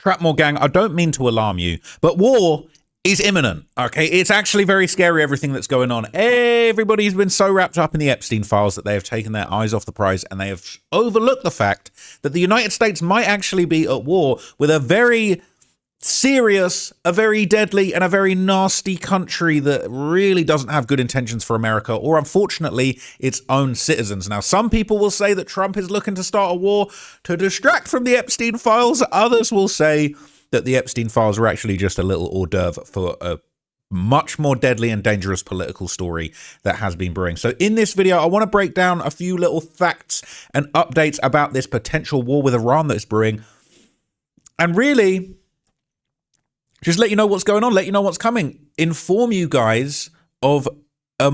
Trapmore gang, I don't mean to alarm you, but war is imminent, okay? It's actually very scary, everything that's going on. Everybody's been so wrapped up in the Epstein files that they have taken their eyes off the prize, and they have overlooked the fact that the United States might actually be at war with a very serious, a very deadly, and a very nasty country that really doesn't have good intentions for America, or unfortunately, its own citizens. Now, some people will say that Trump is looking to start a war to distract from the Epstein files. Others will say that the Epstein files are actually just a little hors d'oeuvre for a much more deadly and dangerous political story that has been brewing. So in this video, I want to break down a few little facts and updates about this potential war with Iran that is brewing, and really just let you know what's going on, let you know what's coming, inform you guys of, I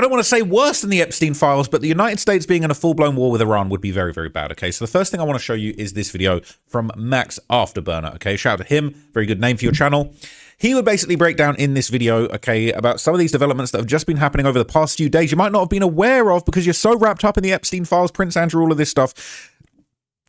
don't want to say worse than the Epstein files, but the United States being in a full-blown war with Iran would be very, very bad, okay? So the first thing I want to show you is this video from Max Afterburner, okay? Shout out to him, very good name for your channel. He would basically break down in this video, okay, about some of these developments that have just been happening over the past few days you might not have been aware of because you're so wrapped up in the Epstein files, Prince Andrew, all of this stuff,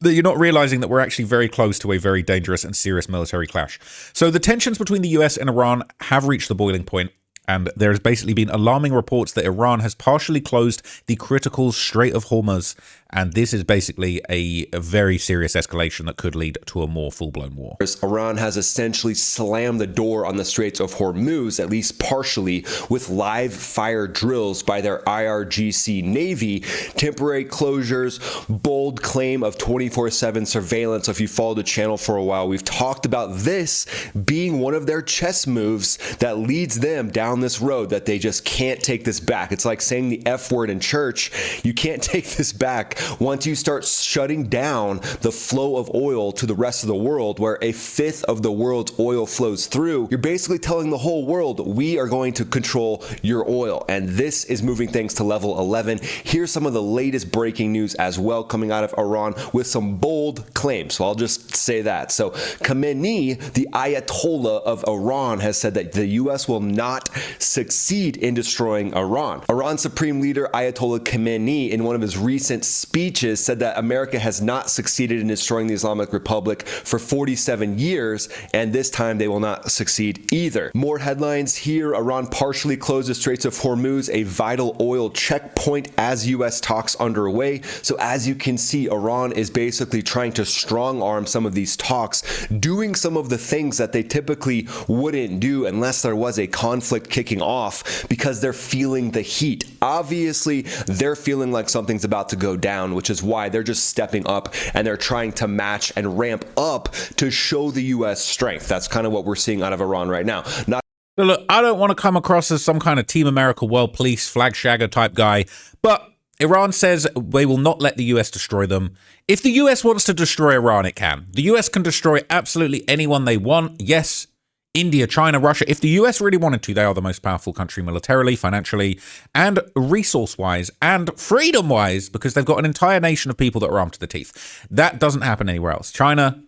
that you're not realizing that we're actually very close to a very dangerous and serious military clash. So the tensions between the US and Iran have reached the boiling point, and there has basically been alarming reports that Iran has partially closed the critical Strait of Hormuz, and this is basically a very serious escalation that could lead to a more full-blown war. Iran has essentially slammed the door on the Straits of Hormuz, at least partially, with live fire drills by their IRGC Navy, temporary closures, bold claim of 24/7 surveillance. If you followed the channel for a while, we've talked about this being one of their chess moves that leads them down this road that they just can't take this back. It's like saying the F word in church. You can't take this back once you start shutting down the flow of oil to the rest of the world, where a fifth of the world's oil flows through. You're basically telling the whole world, we are going to control your oil. And this is moving things to level 11. Here's some of the latest breaking news as well coming out of Iran with some bold claims. So I'll just say that. So Khamenei, the Ayatollah of Iran, has said that the US will not succeed in destroying Iran. Iran's supreme leader Ayatollah Khamenei, in one of his recent speeches, said that America has not succeeded in destroying the Islamic Republic for 47 years, and this time they will not succeed either. More headlines here. Iran partially closed the Straits of Hormuz, a vital oil checkpoint, as US talks underway. So as you can see, Iran is basically trying to strong arm some of these talks, doing some of the things that they typically wouldn't do unless there was a conflict kicking off, because they're feeling the heat. Obviously, they're feeling like something's about to go down, which is why they're just stepping up and they're trying to match and ramp up to show the US strength. That's kind of what we're seeing out of Iran right now. So look, I don't want to come across as some kind of Team America World Police flag shagger type guy, but Iran says they will not let the US destroy them. If the US wants to destroy Iran, it can. The US can destroy absolutely anyone they want. Yes, India, China, Russia. If the US really wanted to, they are the most powerful country militarily, financially, and resource-wise, and freedom-wise, because they've got an entire nation of people that are armed to the teeth. That doesn't happen anywhere else. China,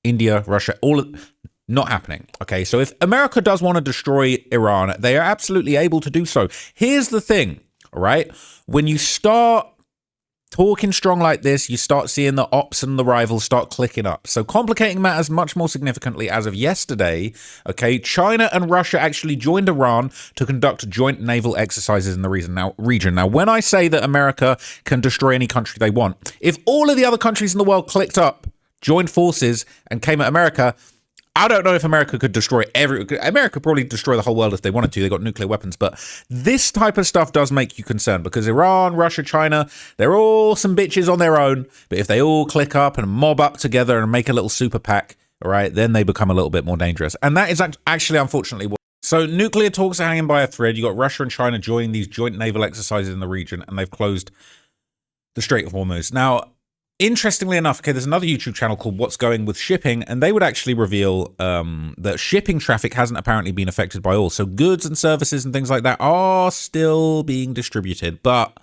India, Russia, not happening. Okay, so if America does want to destroy Iran, they are absolutely able to do so. Here's the thing, all right? When you start talking strong like this, you start seeing the ops and the rivals start clicking up. So complicating matters much more significantly, as of yesterday, okay, China and Russia actually joined Iran to conduct joint naval exercises in the region. Now, when I say that America can destroy any country they want, if all of the other countries in the world clicked up, joined forces, and came at America, I don't know if America could destroy America could probably destroy the whole world if they wanted to. They got nuclear weapons, but this type of stuff does make you concerned, because Iran, Russia, China, they're all some bitches on their own. But if they all click up and mob up together and make a little super PAC, all right, then they become a little bit more dangerous. And that is actually, unfortunately, what. So nuclear talks are hanging by a thread. You got Russia and China joining these joint naval exercises in the region, and they've closed the Strait of Hormuz. Now, interestingly enough, okay, there's another YouTube channel called What's Going with Shipping, and they would actually reveal that shipping traffic hasn't apparently been affected by oil. So goods and services and things like that are still being distributed. But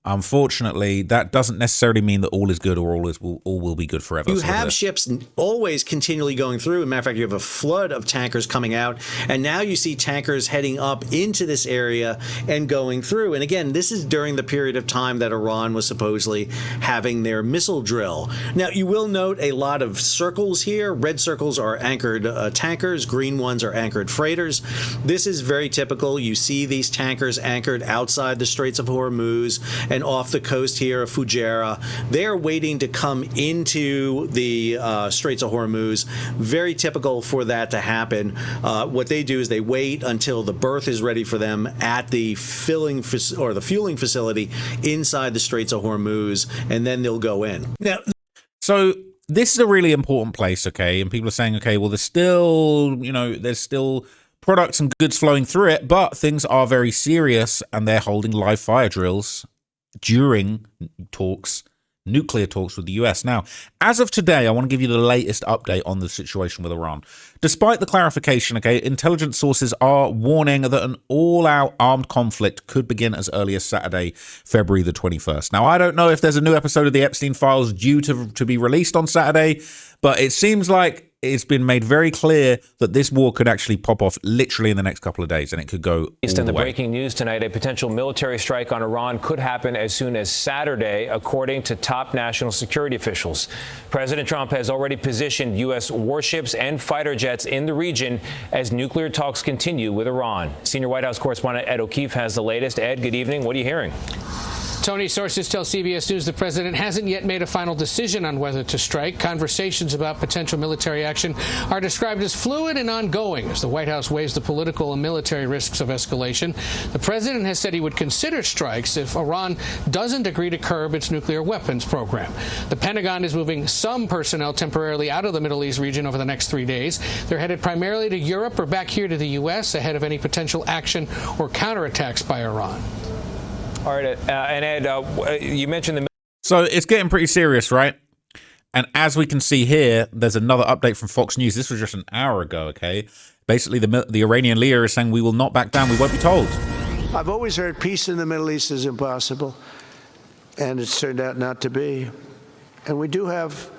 unfortunately, that doesn't necessarily mean that all is good or all will be good forever. You have ships always continually going through. As a matter of fact, you have a flood of tankers coming out, and now you see tankers heading up into this area and going through. And again, this is during the period of time that Iran was supposedly having their missile drill. Now, you will note a lot of circles here. Red circles are anchored tankers. Green ones are anchored freighters. This is very typical. You see these tankers anchored outside the Straits of Hormuz and off the coast here of Fujairah. They're waiting to come into the Straits of Hormuz. Very typical for that to happen. What they do is they wait until the berth is ready for them at the fueling facility inside the Straits of Hormuz, and then they'll go in. Now, so this is a really important place, okay? And people are saying, okay, well, there's still products and goods flowing through it, but things are very serious, and they're holding live fire drills during nuclear talks with the US. Now, as of today, I want to give you the latest update on the situation with Iran. Despite the clarification, okay, intelligence sources are warning that an all-out armed conflict could begin as early as Saturday, February the 21st. Now, I don't know if there's a new episode of the Epstein Files due to be released on Saturday, but it seems like it's been made very clear that this war could actually pop off literally in the next couple of days, and it could go all In the way. breaking news tonight, a potential military strike on Iran could happen as soon as Saturday, according to top national security officials. President Trump has already positioned U.S. warships and fighter jets in the region as nuclear talks continue with Iran. Senior White House correspondent Ed O'Keefe has the latest. Ed, good evening. What are you hearing? Tony, sources tell CBS News the president hasn't yet made a final decision on whether to strike. Conversations about potential military action are described as fluid and ongoing as the White House weighs the political and military risks of escalation. The president has said he would consider strikes if Iran doesn't agree to curb its nuclear weapons program. The Pentagon is moving some personnel temporarily out of the Middle East region over the next 3 days. They're headed primarily to Europe or back here to the U.S. ahead of any potential action or counterattacks by Iran. All right, and Ed, you mentioned the... So it's getting pretty serious, right? And as we can see here, there's another update from Fox News. This was just an hour ago, okay? Basically, the Iranian leader is saying we will not back down. We won't be told. I've always heard peace in the Middle East is impossible, and it's turned out not to be. And we do have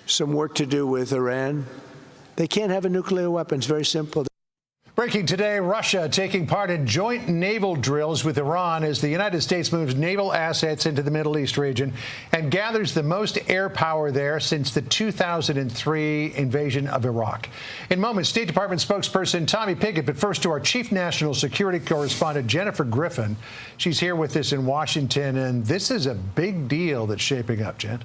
some work to do with Iran. They can't have a nuclear weapon. It's very simple. Breaking today, Russia taking part in joint naval drills with Iran as the United States moves naval assets into the Middle East region and gathers the most air power there since the 2003 invasion of Iraq. In moments, State Department spokesperson Tommy Pickett, but first to our chief national security correspondent, Jennifer Griffin. She's here with us in Washington, and this is a big deal that's shaping up, Jen.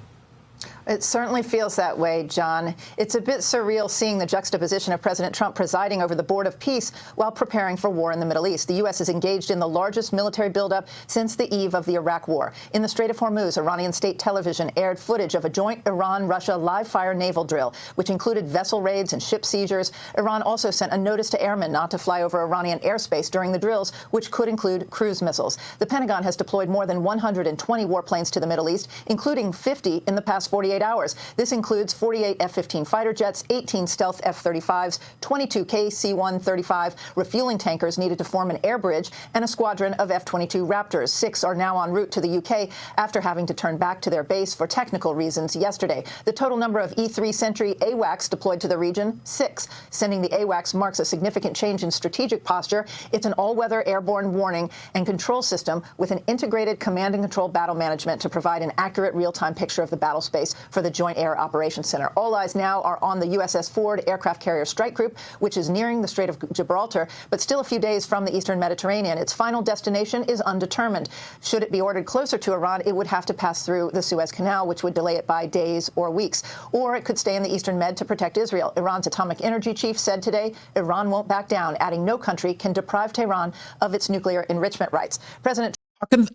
It certainly feels that way, John. It's a bit surreal seeing the juxtaposition of President Trump presiding over the Board of Peace while preparing for war in the Middle East. The U.S. is engaged in the largest military buildup since the eve of the Iraq War. In the Strait of Hormuz, Iranian state television aired footage of a joint Iran-Russia live-fire naval drill, which included vessel raids and ship seizures. Iran also sent a notice to airmen not to fly over Iranian airspace during the drills, which could include cruise missiles. The Pentagon has deployed more than 120 warplanes to the Middle East, including 50 in the past 48 hours. This includes 48 F-15 fighter jets, 18 stealth F-35s, 22 KC-135 refueling tankers needed to form an air bridge, and a squadron of F-22 Raptors. 6 are now en route to the UK after having to turn back to their base for technical reasons yesterday. The total number of E-3 Sentry AWACS deployed to the region, 6. Sending the AWACS marks a significant change in strategic posture. It's an all-weather airborne warning and control system with an integrated command and control battle management to provide an accurate real-time picture of the battle space for the Joint Air Operations Center. All eyes now are on the USS Ford aircraft carrier strike group, which is nearing the Strait of Gibraltar, but still a few days from the eastern Mediterranean. Its final destination is undetermined. Should it be ordered closer to Iran, it would have to pass through the Suez Canal, which would delay it by days or weeks. Or it could stay in the eastern Med to protect Israel. Iran's atomic energy chief said today Iran won't back down, adding no country can deprive Tehran of its nuclear enrichment rights. President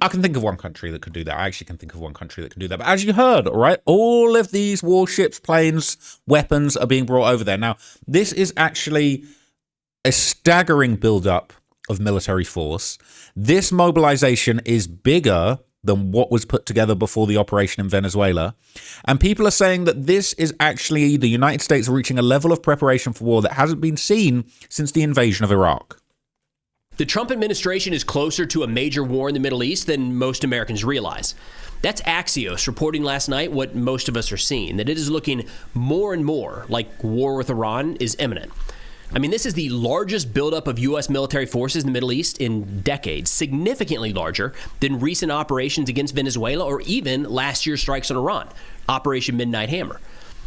I can think of one country that could do that. I actually can think of one country that can do that. But as you heard, all right, all of these warships, planes, weapons are being brought over there. Now, this is actually a staggering buildup of military force. This mobilization is bigger than what was put together before the operation in Venezuela. And people are saying that this is actually the United States reaching a level of preparation for war that hasn't been seen since the invasion of Iraq. The Trump administration is closer to a major war in the Middle East than most Americans realize. That's Axios reporting last night what most of us are seeing, that it is looking more and more like war with Iran is imminent. I mean, this is the largest buildup of U.S. military forces in the Middle East in decades, significantly larger than recent operations against Venezuela or even last year's strikes on Iran, Operation Midnight Hammer.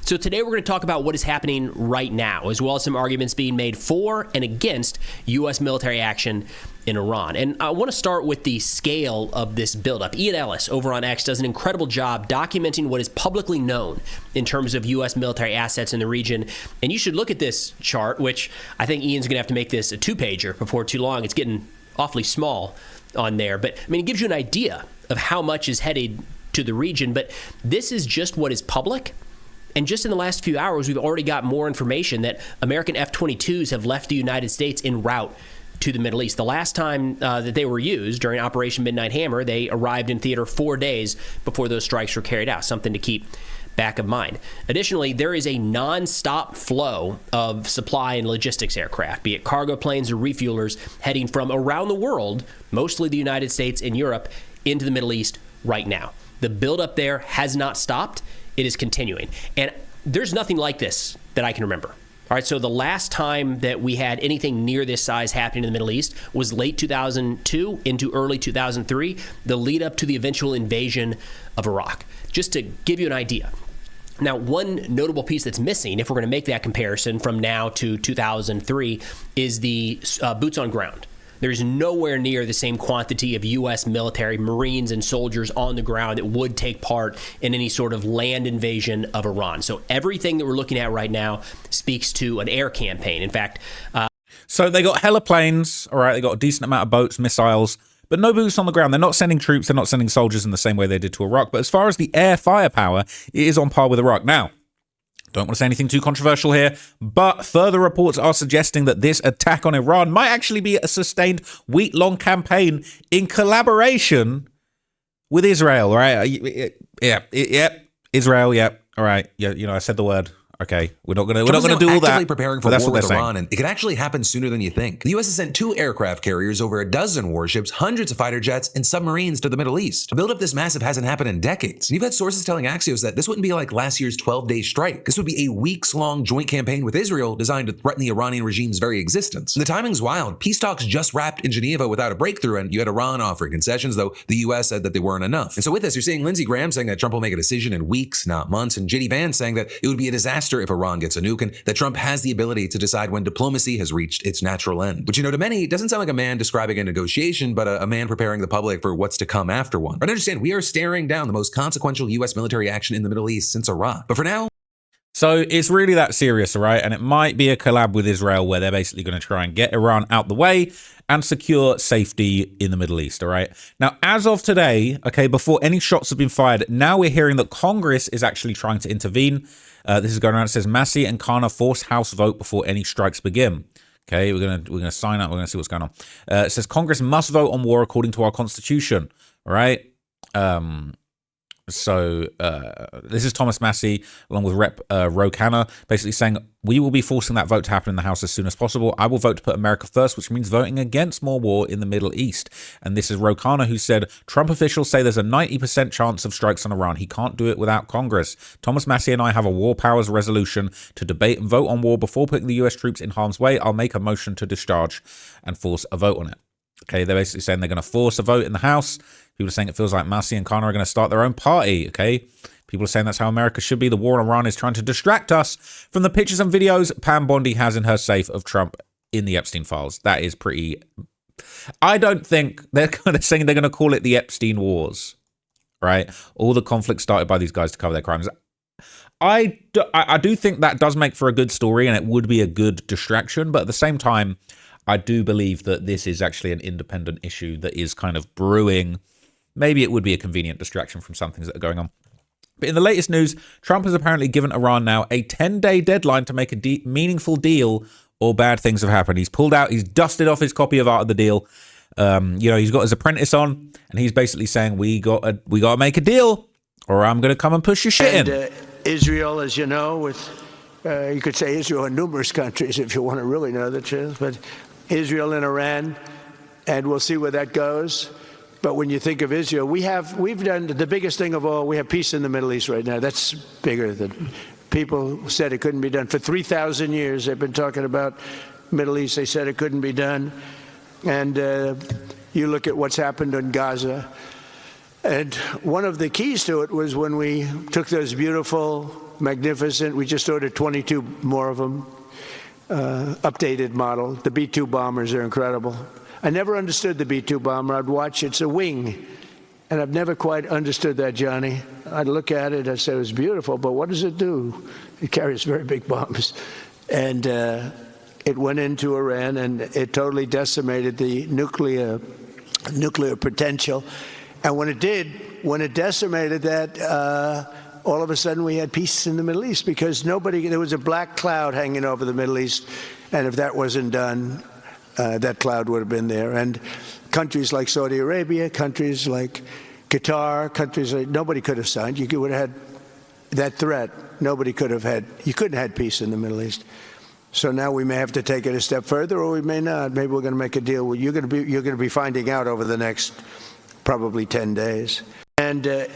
So today we're going to talk about what is happening right now, as well as some arguments being made for and against U.S. military action in Iran. And I want to start with the scale of this buildup. Ian Ellis over on X does an incredible job documenting what is publicly known in terms of U.S. military assets in the region. And you should look at this chart, which I think Ian's going to have to make this a two-pager before too long. It's getting awfully small on there. But, I mean, it gives you an idea of how much is headed to the region. But this is just what is public. And just in the last few hours, we've already got more information that American F-22s have left the United States en route to the Middle East. The last time that they were used during Operation Midnight Hammer, they arrived in theater 4 days before those strikes were carried out, something to keep back of mind. Additionally, there is a nonstop flow of supply and logistics aircraft, be it cargo planes or refuelers, heading from around the world, mostly the United States and Europe, into the Middle East right now. The buildup there has not stopped. It is continuing. And there's nothing like this that I can remember. All right, so the last time that we had anything near this size happening in the Middle East was late 2002 into early 2003, the lead up to the eventual invasion of Iraq. Just to give you an idea. Now, one notable piece that's missing, if we're going to make that comparison from now to 2003, is the boots on ground. There's nowhere near the same quantity of U.S. military, Marines, and soldiers on the ground that would take part in any sort of land invasion of Iran. So everything that we're looking at right now speaks to an air campaign. In fact, so they got hella planes, all right, they got a decent amount of boats, missiles, but no boots on the ground. They're not sending troops, they're not sending soldiers in the same way they did to Iraq. But as far as the air firepower, it is on par with Iraq. Now, don't want to say anything too controversial here, but further reports are suggesting that this attack on Iran might actually be a sustained week-long campaign in collaboration with Israel, right? Israel, all right. Yeah, you know, I said the word. Okay, we're not going to do all that. Preparing for war with Iran, and it could actually happen sooner than you think. The U.S. has sent 2 aircraft carriers, over a dozen warships, hundreds of fighter jets, and submarines to the Middle East. A buildup this massive hasn't happened in decades. And you've had sources telling Axios that this wouldn't be like last year's 12-day strike. This would be a weeks-long joint campaign with Israel designed to threaten the Iranian regime's very existence. And the timing's wild. Peace talks just wrapped in Geneva without a breakthrough, and you had Iran offering concessions, though the U.S. said that they weren't enough. And so with this, you're seeing Lindsey Graham saying that Trump will make a decision in weeks, not months, and J.D. Vance saying that it would be a disaster if Iran gets a nuke, and that Trump has the ability to decide when diplomacy has reached its natural end. Which, you know, to many, it doesn't sound like a man describing a negotiation, but a man preparing the public for what's to come after one. But understand, we are staring down the most consequential U.S. military action in the Middle East since Iraq. But for now, so it's really that serious, all right? And it might be a collab with Israel where they're basically going to try and get Iran out the way and secure safety in the Middle East, all right? Now, as of today, okay, before any shots have been fired, now we're hearing that Congress is actually trying to intervene. This is going around. It says Massey and Kana force House vote before any strikes begin. Okay, we're gonna sign up. We're gonna see what's going on. It says Congress must vote on war according to our Constitution. All right. So this is Thomas Massey along with Rep. Ro Khanna basically saying we will be forcing that vote to happen in the House as soon as possible. I will vote to put America first, which means voting against more war in the Middle East. And this is Ro Khanna who said Trump officials say there's a 90% chance of strikes on Iran. He can't do it without Congress. Thomas Massey and I have a war powers resolution to debate and vote on war before putting the U.S. troops in harm's way. I'll make a motion to discharge and force a vote on it. Okay, they're basically saying they're going to force a vote in the House. People are saying it feels like Massey and Khanna are going to start their own party, okay? People are saying that's how America should be. The war on Iran is trying to distract us from the pictures and videos Pam Bondi has in her safe of Trump in the Epstein files. That is pretty... I don't think they're kind of saying they're going to call it the Epstein Wars, right? All the conflicts started by these guys to cover their crimes. I do think that does make for a good story and it would be a good distraction, but at the same time, I do believe that this is actually an independent issue that is kind of brewing. Maybe it would be a convenient distraction from some things that are going on. But in the latest news, Trump has apparently given Iran now a 10-day deadline to make a meaningful deal or bad things have happened. He's pulled out, he's dusted off his copy of Art of the Deal. He's got his apprentice on, and he's basically saying, we got to make a deal or I'm going to come and push your shit in. Israel, as you know, with you could say Israel and numerous countries if you want to really know the truth, but Israel and Iran and we'll see where that goes. But when you think of Israel, we've done the biggest thing of all. We have peace in the Middle East right now. That's bigger than people said it couldn't be done. For 3,000 years, they've been talking about Middle East. They said it couldn't be done. And you look at what's happened in Gaza. And one of the keys to it was when we took those beautiful, magnificent, we just ordered 22 more of them, updated model. The B-2 bombers are incredible. I never understood the B-2 bomber. I'd watch, it's a wing. And I've never quite understood that, Johnny. I'd look at it, I'd say it was beautiful, but what does it do? It carries very big bombs. And it went into Iran, and it totally decimated the nuclear potential. And when it decimated that, all of a sudden we had peace in the Middle East, because there was a black cloud hanging over the Middle East, and if that wasn't done, that cloud would have been there. And countries like Saudi Arabia, countries like Qatar, countries like, nobody could have signed. You would have had that threat. Nobody could have had, you couldn't have had peace in the Middle East. So now we may have to take it a step further, or we may not. Maybe we're going to make a deal. You're going to be finding out over the next probably 10 days. And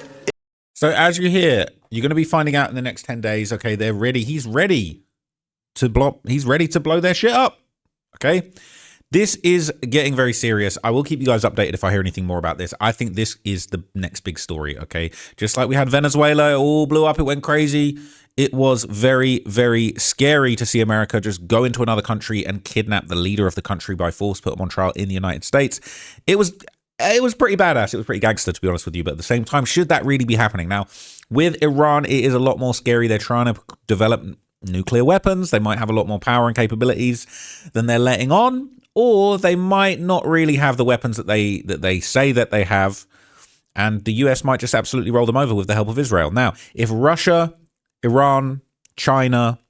so as you hear, you're going to be finding out in the next 10 days. Okay, they're ready. He's ready to blow their shit up. Okay. This is getting very serious. I will keep you guys updated if I hear anything more about this. I think this is the next big story, okay? Just like we had Venezuela, it all blew up, it went crazy. It was very, very scary to see America just go into another country and kidnap the leader of the country by force, put him on trial in the United States. It was pretty badass. It was pretty gangster, to be honest with you. But at the same time, should that really be happening? Now, with Iran, it is a lot more scary. They're trying to develop nuclear weapons. They might have a lot more power and capabilities than they're letting on. Or they might not really have the weapons that they say that they have, and the US might just absolutely roll them over with the help of Israel. Now, if Russia, Iran, China,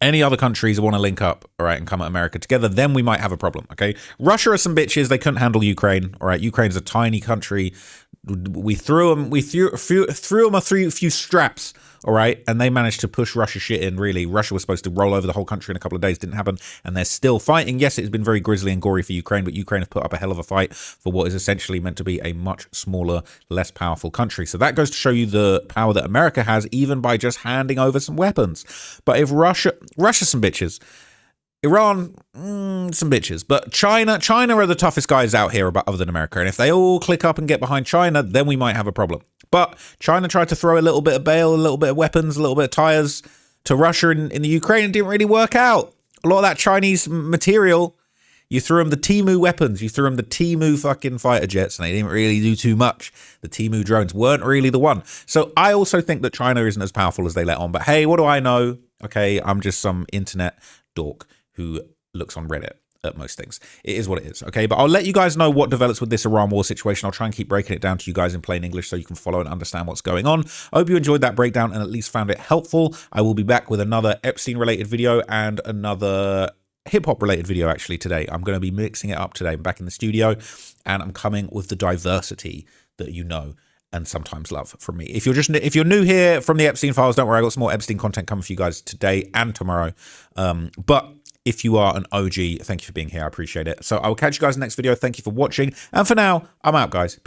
any other countries want to link up, all right, and come at America together, then we might have a problem, okay? Russia are some bitches. They couldn't handle Ukraine, all right? Ukraine's a tiny country. We threw them a few straps, all right, and they managed to push Russia shit in, really. Russia was supposed to roll over the whole country in a couple of days, didn't happen, and they're still fighting. Yes, it's been very grisly and gory for Ukraine, but Ukraine have put up a hell of a fight for what is essentially meant to be a much smaller, less powerful country. So that goes to show you the power that America has, even by just handing over some weapons. But if Russia's some bitches, Iran, some bitches. But China are the toughest guys out here other than America. And if they all click up and get behind China, then we might have a problem. But China tried to throw a little bit of bail, a little bit of weapons, a little bit of tires to Russia in the Ukraine, and didn't really work out. A lot of that Chinese material, you threw them the Temu weapons, you threw them the Temu fucking fighter jets, and they didn't really do too much. The Temu drones weren't really the one. So I also think that China isn't as powerful as they let on. But hey, what do I know? Okay, I'm just some internet dork who looks on Reddit at most things. It is what it is, okay? But I'll let you guys know what develops with this Iran war situation. I'll try and keep breaking it down to you guys in plain English so you can follow and understand what's going on. I hope you enjoyed that breakdown and at least found it helpful. I will be back with another Epstein-related video and another hip-hop related video actually today. I'm going to be mixing it up today. I'm back in the studio and I'm coming with the diversity that you know and sometimes love from me. If you're new here from the Epstein files, don't worry, I've got some more Epstein content coming for you guys today and tomorrow. But if you are an OG, thank you for being here. I appreciate it. So I will catch you guys in the next video. Thank you for watching. And for now, I'm out, guys. Peace.